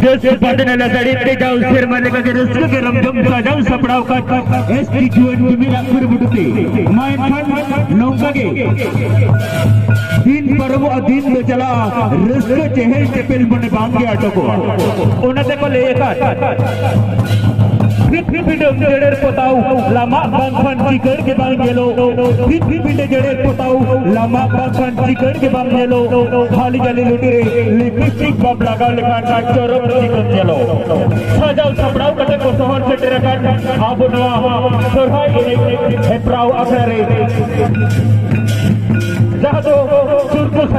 जस बदनला दडीते जाऊ सिरमले का रस्क के रमजम सजाऊ सपडाव का एसटी जुएन मिला फुरबुटते मायन नौकागे दिन परव अधीन तो चला रस्क चेहल चपेल बने बांगे आटो को उन्हें को लेकर पिंडे जड़ेर पोताऊ लामा बांधन चिकड़ के बांग गेलो पिंडे जड़ेर पोताऊ लामा बांधन चिकड़ के बांग गेलो खाली जाली लुटी रे लिपस्टिक बम लगा लेखा का चोरो चिकन गेलो सजाऊ सपड़ाऊ कटे को शहर से तेरे का आबो नवा सोरहाई हेप्राऊ अखरे जहां तो